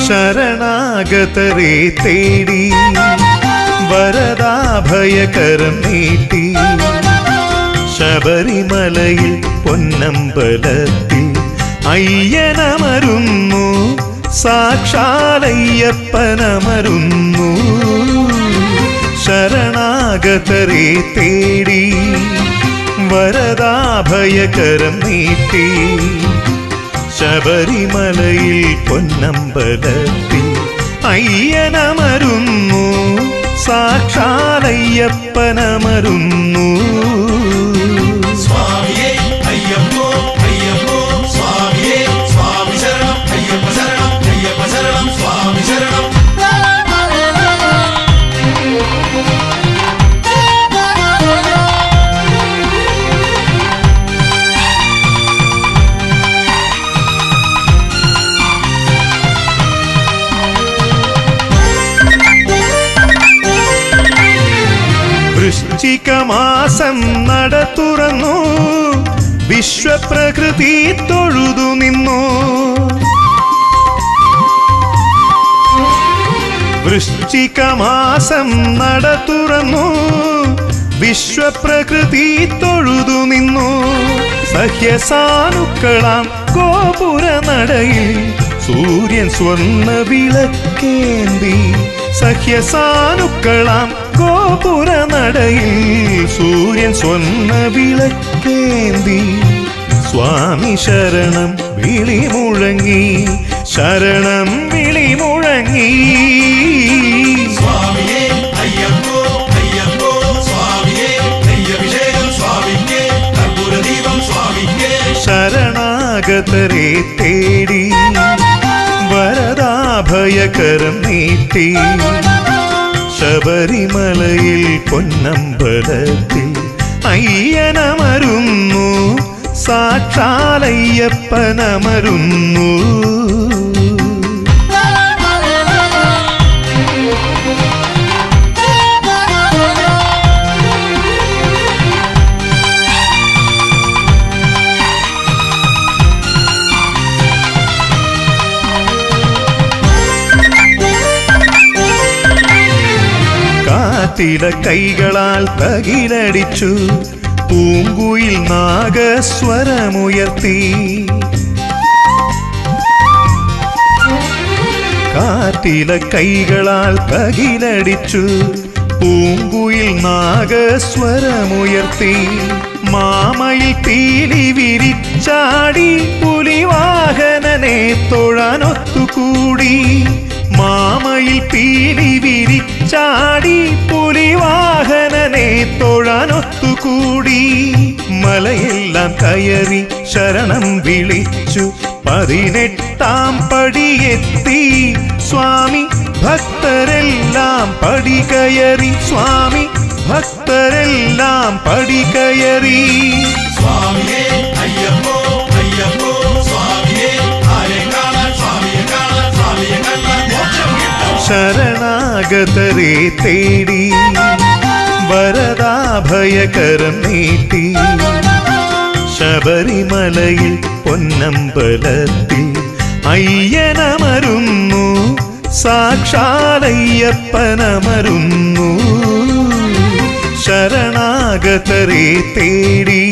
A: ശരണാഗതരെ തേടി വരദാഭയകരം നീട്ടി. ശബരിമലയിൽ പൊന്നമ്പലത്തിൽ അയ്യനമരുന്നു. സാക്ഷാലയ്യപ്പനമരുന്നു. ശരണാഗതരെ തേടി വരദാഭയകരം നീട്ടി. ശബരിമലയിൽ പൊന്നമ്പലത്തിൽ അയ്യനമരുന്നു. സാക്ഷാലയ്യപ്പനമരുന്നു.
B: സ്വാമിയേ അയ്യപ്പോ അയ്യപ്പോ സ്വാമിയേ സ്വാമി ശരണം അയ്യപ്പ ശരണം അയ്യപ്പ ശരണം സ്വാമി ശരണം.
A: വൃശ്ചികമാസം നട തുറന്നു വിശ്വപ്രകൃതി തൊഴുതു നിന്നു. വൃശ്ചികമാസം നട തുറന്നു വിശ്വപ്രകൃതി തൊഴുതു നിന്നു. സഹ്യസാനുക്കളാം ഗോപുര നടയിൽ സൂര്യൻ സ്വർണ്ണ വിളക്കേന്തി. സഹ്യസാനുക്കളാം ഗോപുര നടയിൽ സൂര്യൻ സ്വർണ്ണ വിളക്കേന്തി. സ്വാമി ശരണം വിളി മുഴങ്ങി, ശരണം വിളി മുഴങ്ങി.
B: സ്വാമിയേ അയ്യപ്പോ അയ്യപ്പോ സ്വാമിയേ നെയ്യഭിഷേകം സ്വാമിക്കേ കർപ്പൂരദീപം സ്വാമിക്കേ.
A: ശരണാഗതരെ തേടി വരദാഭയകരം നീട്ടി. ശബരിമലയിൽ പൊന്നമ്പലത്തിൽ അയ്യനമരുന്നു, സാക്ഷാലയ്യപ്പനമരുന്നു. കാറ്റില കൈകളാൽ തകിലടിച്ചു പൂങ്കുയിൽ നാഗസ്വരമുയർത്തി. കാറ്റില കൈകളാൽ തകിലടിച്ചു പൂങ്കുയിൽ നാഗസ്വരമുയർത്തി. മാമയിൽ പീലി വിരിച്ചാടി പുലിവാഹനനെ തൊഴാനൊത്തുകൂടി. മാമയിൽ പീലി വിരിച്ചാടി പുലിവാഹനനെ തൊഴാനൊത്തുകൂടി. മലയെല്ലാം കയറി ശരണം വിളിച്ചു 18 പടിയെത്തി. സ്വാമി ഭക്തരെല്ലാം പടി കയറി, സ്വാമി ഭക്തരെല്ലാം പടി കയറി.
B: സ്വാമിയേ അയ്യപ്പോ അയ്യപ്പോ സ്വാമിയേ ആരെ കാണാൻ സ്വാമിയെ കാണാൻ സ്വാമിയെ കണ്ടാൽ മോക്ഷം കിട്ടും.
A: ശരണാഗതരെ തേടി വരദാഭയകരം നീട്ടി. ശബരിമലയിൽ പൊന്നമ്പലത്തിൽ അയ്യനമരുന്നു, സാക്ഷാലയ്യപ്പനമരുന്നു. ശരണാഗതരെ തേടി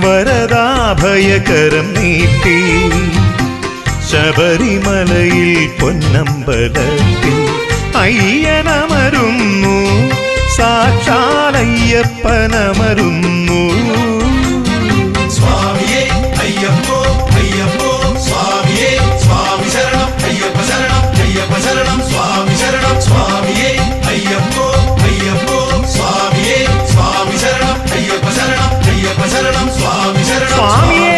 A: വരദാഭയകരം നീട്ടി. ശബരിമലയിൽ പൊന്നമ്പലത്തിൽ അയ്യനമരുന്നു, സാക്ഷാലയ്യപ്പനമരുന്നു.
B: സ്വാമിയേ അയ്യപ്പോ അയ്യപ്പോ സ്വാമിയേ സ്വാമി ശരണം അയ്യപ്പ ശരണം അയ്യപ്പ ശരണം സ്വാമി ശരണം. സ്വാമിയേ അയ്യപ്പോ അയ്യപ്പോ സ്വാമിയേ സ്വാമി ശരണം അയ്യപ്പ ശരണം അയ്യപ്പ ശരണം സ്വാമി ശരണം.
A: സ്വാമിയേ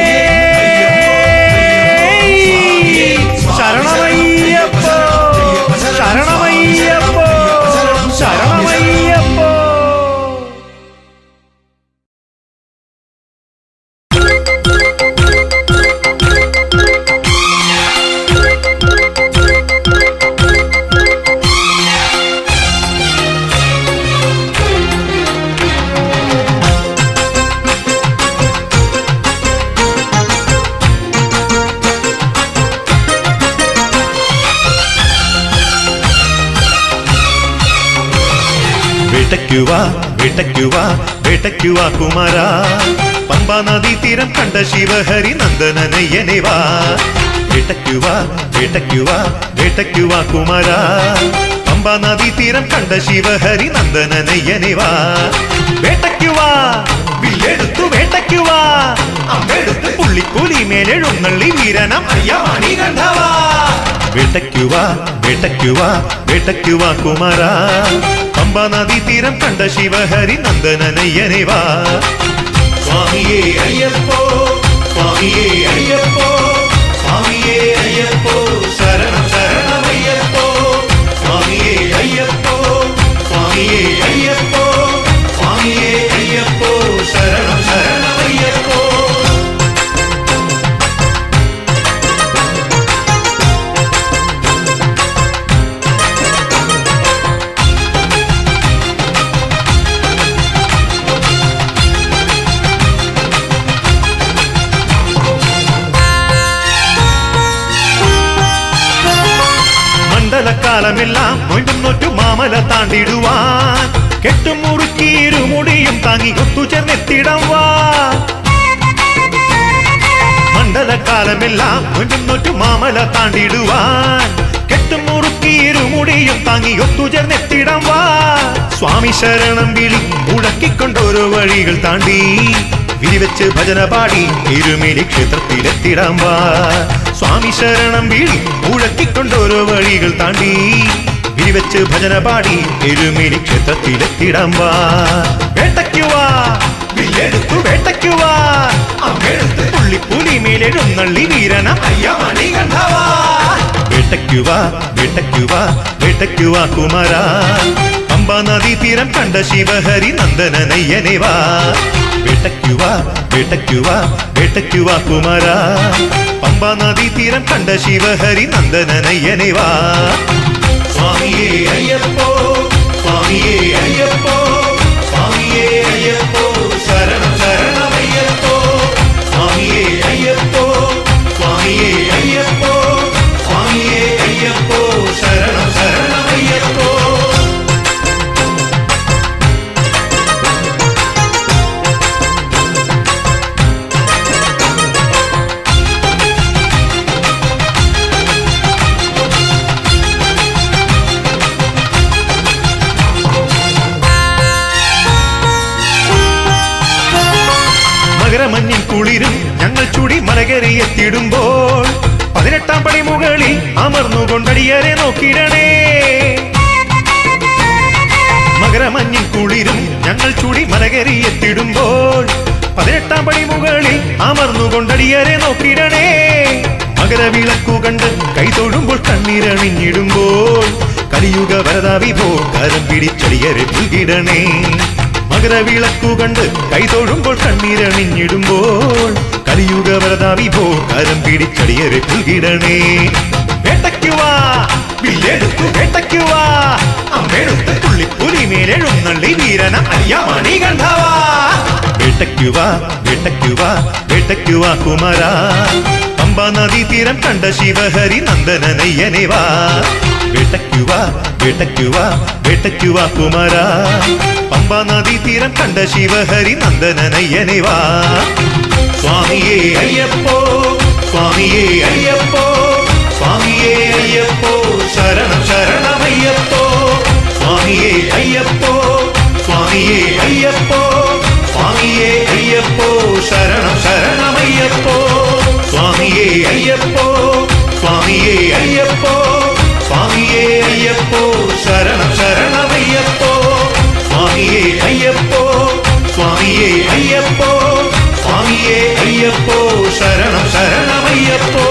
A: ശരണമയ്യപ്പോ ശരണമയ്യപ്പോ ശരണമയ്യപ്പോ. വേട്ടയ്ക്കുവാ വേട്ടയ്ക്കുവാ വേട്ടയ്ക്കുവാ കുമാര. പമ്പാ നദീ തീരം കണ്ട ശിവഹരി നന്ദനനയ്യനെ വാ. വേട്ടയ്ക്കുവാ വേട്ടയ്ക്കുവാ വേട്ടയ്ക്കുവാ കുമാര. പമ്പാ നദീ തീരം കണ്ട ശിവഹരി നന്ദനനയ്യനെ വാ. വേട്ടയ്ക്കുവാ വില്ലെടുത്തു വേട്ടയ്ക്കുവാ. അമ്പെടുത്ത് പുള്ളിപ്പുലി മേലെഴുന്നള്ളി വീരനം അയ്യമാണി കണ്ടവാ. വേട്ടയ്ക്കുവാ വേട്ടയ്ക്കുവാ വേട്ടയ്ക്കുവാ കുമാര. പമ്പാ നദീ തീരം കണ്ട ശിവഹരി നന്ദനനയ്യനെ വാ. സ്വാമിയേ അയ്യപ്പോ സ്വാമിയേ അയ്യപ്പോ സ്വാമിയേ അയ്യപ്പോ ശരണം ശരണമയ്യപ്പോ. സ്വാമിയേ അയ്യപ്പോ സ്വാമിയേ അയ്യപ്പോ സ്വാമിയേ അയ്യപ്പോ ശരണം ശരണമയ്യപ്പോ. കാലമെല്ലാം നൊയ്തും നോറ്റു മാമല താണ്ടിടുവാൻ കെട്ടും മുറുക്കിയിരുമുടിയും താങ്ങി ഒത്തുചേർന്നെത്തിടം വാ മണ്ഡലകാലമെല്ലാം നൊയ്തും നോറ്റു മാമല താണ്ടിടുവാൻ കെട്ടും മുറുക്കിയിരുമുടിയും താങ്ങി ഒത്തുചേർന്നെത്തിടം വാ സ്വാമി ശരണം വിളി മുഴക്കിക്കൊണ്ടോരോ വഴികൾ താണ്ടി വിരിവെച്ച് ഭജന പാടി എരുമേലി ക്ഷേത്രത്തിലെത്തിടാം വാ സ്വാമി ശരണം വിളി മുഴക്കിക്കൊണ്ടോരോ വഴികൾ താണ്ടി വിരിവെച്ച് ഭജന പാടി എരുമേലി ക്ഷേത്രത്തിലെത്തിടാം വാ വേട്ടയ്ക്കുവാ വില്ലെടുത്തു വേട്ടയ്ക്കുവാ അമ്പെടുത്ത് പുള്ളിപ്പുലി മേലെഴുന്നള്ളി വീരന അയ്യമണി കണ്ടവാ വേട്ടയ്ക്കുവാ വേട്ടയ്ക്കുവാ വേട്ടയ്ക്കുവാ കുമാരാ പമ്പാ നദീ തീരം കണ്ട ശിവഹരി നന്ദനനയ്യനെ വാ വേട്ടയ്ക്കുവാ വേട്ടയ്ക്കുവാ വേട്ടയ്ക്കുവാ കുമാരാ പമ്പാ നദീ തീരം കണ്ട ശിവഹരി നന്ദനനയ്യനെ വാ സ്വാമിയേ അയ്യപ്പോ സ്വാമിയേ അയ്യപ്പോ സ്വാമിയേ അയ്യപ്പോ ശരണം ശരണമയ്യപ്പോ സ്വാമിയേ അയ്യപ്പോ സ്വാമിയേ അയ്യപ്പോ സ്വാമിയേ അയ്യപ്പോ ശരണം ശരണമയ്യപ്പോ മകരമഞ്ഞിൻ കുളിരും ഞങ്ങൾ ചുടി മലകരയെത്തിടുമ്പോൾ 18-ാം പടി മുകളിൽ അമർന്നുകൊണ്ടടിയരെ നോക്കിടണേ മകരമഞ്ഞിൻ കുളിരും ഞങ്ങൾ ചുടി മലകരയെത്തിടുമ്പോൾ 18-ാം പടി മുകളിൽ അമർന്നുകൊണ്ടടിയരെ നോക്കിടണേ മകരവിളക്കു കണ്ട് കൈതൊഴുമ്പോൾ കണ്ണീരണിഞ്ഞിടുമ്പോൾ കലിയുഗ വരദാ വിഭോ കരം പിടിച്ചടിയരെ പുൽകിടണേ മകരവിളക്കു കണ്ട് കൈതൊഴുമ്പോൾ കണ്ണീരണിഞ്ഞിടുമ്പോൾ കലിയുഗ വരദാ വിഭോ കരം പിടിച്ചടിയരെ പുൽകിടണേ വേട്ടയ്ക്കുവാ വില്ലെടുത്തു വേട്ടയ്ക്കുവാ അമ്പെടുത്ത് പുള്ളിപ്പുലി മേലെഴുന്നള്ളി വീരന അയ്യമണി കണ്ടവാ വേട്ടയ്ക്കുവാ വേട്ടയ്ക്കുവാ വേട്ടയ്ക്കുവാ കുമാരാ പമ്പാ നദീ തീരം കണ്ട ശിവഹരി നന്ദനനയ്യനെ വാ വേട്ടയ്ക്കുവാ വേട്ടയ്ക്കുവാ വേട്ടയ്ക്കുവാ കുമാരാ പമ്പാ നദീ തീരം കണ്ട ശിവഹരി നന്ദനനയ്യനെ വാ സ്വാമിയേ അയ്യപ്പോ സ്വാമിയേ അയ്യപ്പോ സ്വാമിയേ അയ്യപ്പോ ശരണം ശരണമയ്യപ്പോ സ്വാമിയേ അയ്യപ്പോ സ്വാമിയേ അയ്യപ്പോ സ്വാമിയേ അയ്യപ്പോ ശരണം ശരണമയ്യപ്പോ സ്വാമിയേ അയ്യപ്പോ സ്വാമിയേ അയ്യപ്പോ സ്വാമിയേ അയ്യപ്പോ ശരണം ശരണമയ്യപ്പോ സ്വാമിയേ അയ്യപ്പോ സ്വാമിയേ അയ്യപ്പോ സ്വാമിയേ അയ്യപ്പോ ശരണം ശരണമയ്യപ്പോ